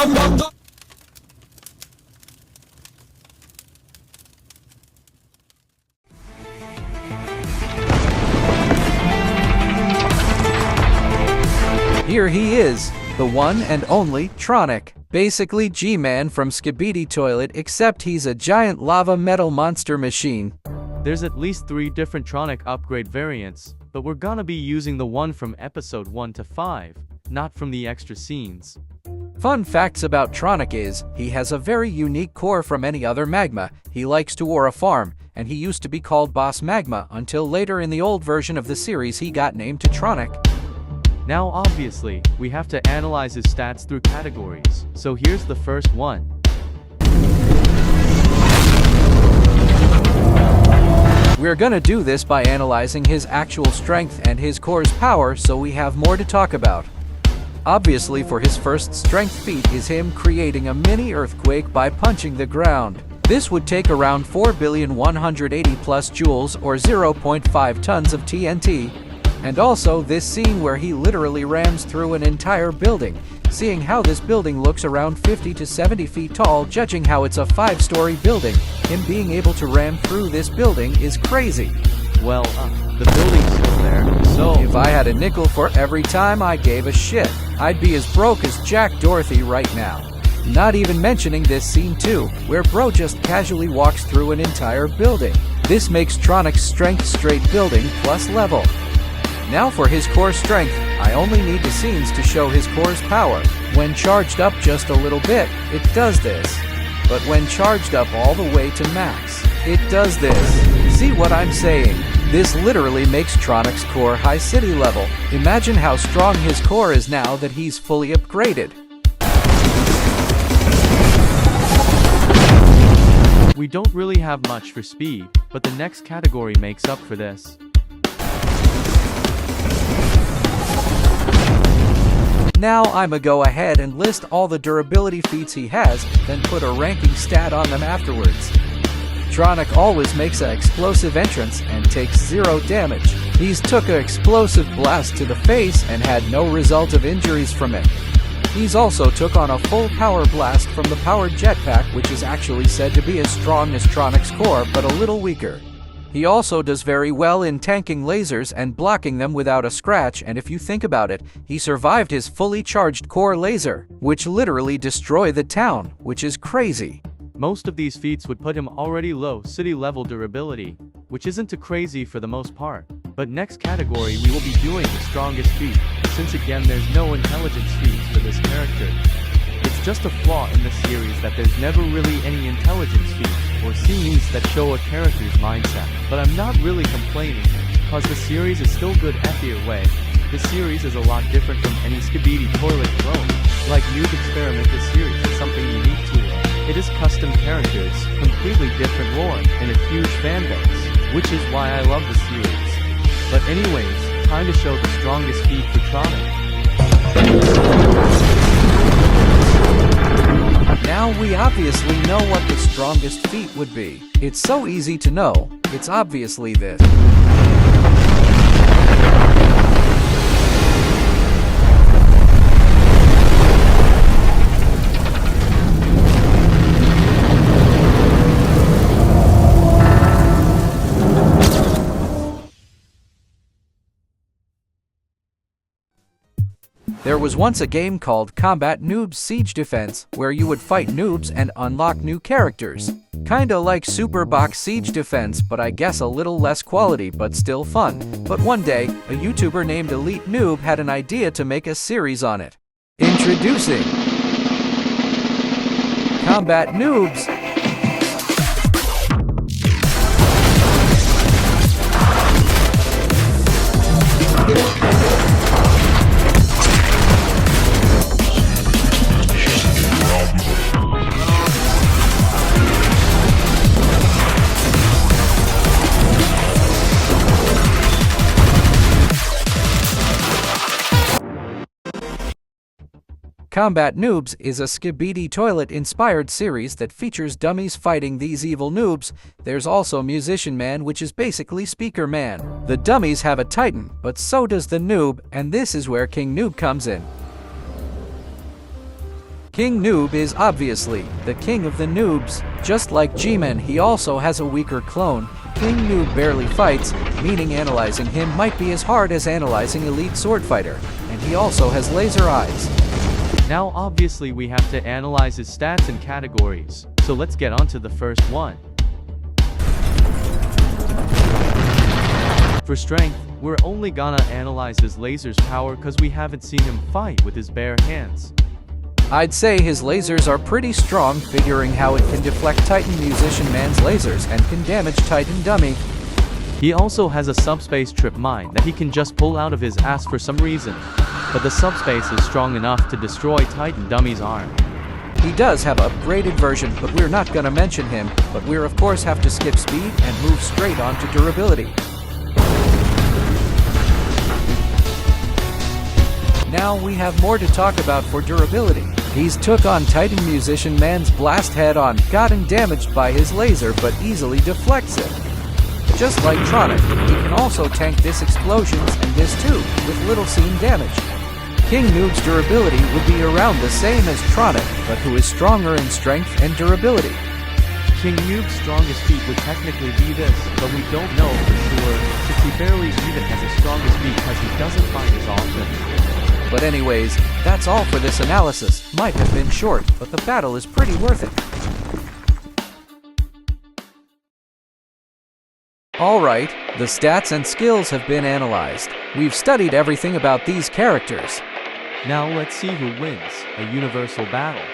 Here he is, the one and only Tronic. Basically G-Man from Skibidi Toilet, except he's a giant lava metal monster machine. There's at least 3 different Tronic upgrade variants, but we're gonna be using the one from episode 1 to 5, not from the extra scenes. Fun facts about Tronic is, he has a very unique core from any other magma. He likes to war a farm, and he used to be called Boss Magma until later in the old version of the series he got named to Tronic. Now obviously, we have to analyze his stats through categories, so here's the first one. We're gonna do this by analyzing his actual strength and his core's power, so we have more to talk about. Obviously, for his first strength feat is him creating a mini earthquake by punching the ground. This would take around 4,180 plus joules or 0.5 tons of TNT. And also this scene where he literally rams through an entire building, seeing how this building looks around 50 to 70 feet tall, judging how it's a 5-story building. Him being able to ram through this building is crazy. Well, the building's still there, so if I had a nickel for every time I gave a shit, I'd be as broke as Jack Dorothy right now. Not even mentioning this scene too, where bro just casually walks through an entire building. This makes Tronic's strength straight building plus level. Now for his core strength, I only need the scenes to show his core's power. When charged up just a little bit, it does this. But when charged up all the way to max, it does this. See what I'm saying? This literally makes Tronic's core high city level. Imagine how strong his core is now that he's fully upgraded. we don't really have much for speed, but the next category makes up for this. Now I'ma go ahead and list all the durability feats he has, then put a ranking stat on them afterwards. Tronic always makes an explosive entrance and takes 0 damage. He's took an explosive blast to the face and had no result of injuries from it. He's also took on a full power blast from the powered jetpack, which is actually said to be as strong as Tronic's core but a little weaker. He also does very well in tanking lasers and blocking them without a scratch, and if you think about it, he survived his fully charged core laser, which literally destroyed the town, which is crazy. Most of these feats would put him already low city level durability, which isn't too crazy for the most part. But next category we will be doing the strongest feat, since again there's no intelligence feats for this character. It's just a flaw in the series that there's never really any intelligence feats or scenes that show a character's mindset. But I'm not really complaining, cause the series is still good either way. This series is a lot different from any Skibidi Toilet clone. Like Noob Experiment, this series is something unique to it. It is custom characters, completely different lore, and a huge fanbase, which is why I love the series. But anyways, time to show the strongest feat for Tronic. Now we obviously know what the strongest feat would be. It's so easy to know, it's obviously this. There was once a game called Combat Noobs Siege Defense, where you would fight noobs and unlock new characters. Kinda like Super Box Siege Defense, but I guess a little less quality, but still fun. But one day, a YouTuber named Elite Noob had an idea to make a series on it. Introducing Combat Noobs. Combat Noobs is a Skibidi Toilet-inspired series that features dummies fighting these evil noobs. There's also Musician Man, which is basically Speaker Man. The dummies have a titan, but so does the noob, and this is where King Noob comes in. King Noob is obviously the king of the noobs. Just like G-Man, he also has a weaker clone. King Noob barely fights, meaning analyzing him might be as hard as analyzing Elite Sword Fighter, and he also has laser eyes. Now obviously we have to analyze his stats and categories, so let's get on to the first one. For strength, we're only gonna analyze his laser's power cause we haven't seen him fight with his bare hands. I'd say his lasers are pretty strong, figuring how it can deflect Titan Musician Man's lasers and can damage Titan Dummy. He also has a subspace trip mine that he can just pull out of his ass for some reason, but the subspace is strong enough to destroy Titan Dummy's arm. He does have an upgraded version, but we're not gonna mention him, but we're of course have to skip speed and move straight on to durability. Now we have more to talk about for durability. He's took on Titan Musician Man's blast head on, gotten damaged by his laser but easily deflects it. Just like Tronic, he can also tank this explosions and this too, with little seen damage. King Noob's durability would be around the same as Tronic, but who is stronger in strength and durability. King Noob's strongest feat would technically be this, but we don't know for sure, since he barely even has his strongest feat because he doesn't fight as often. But anyways, that's all for this analysis. Might have been short, but the battle is pretty worth it. Alright, the stats and skills have been analyzed. We've studied everything about these characters. Now let's see who wins a universal battle.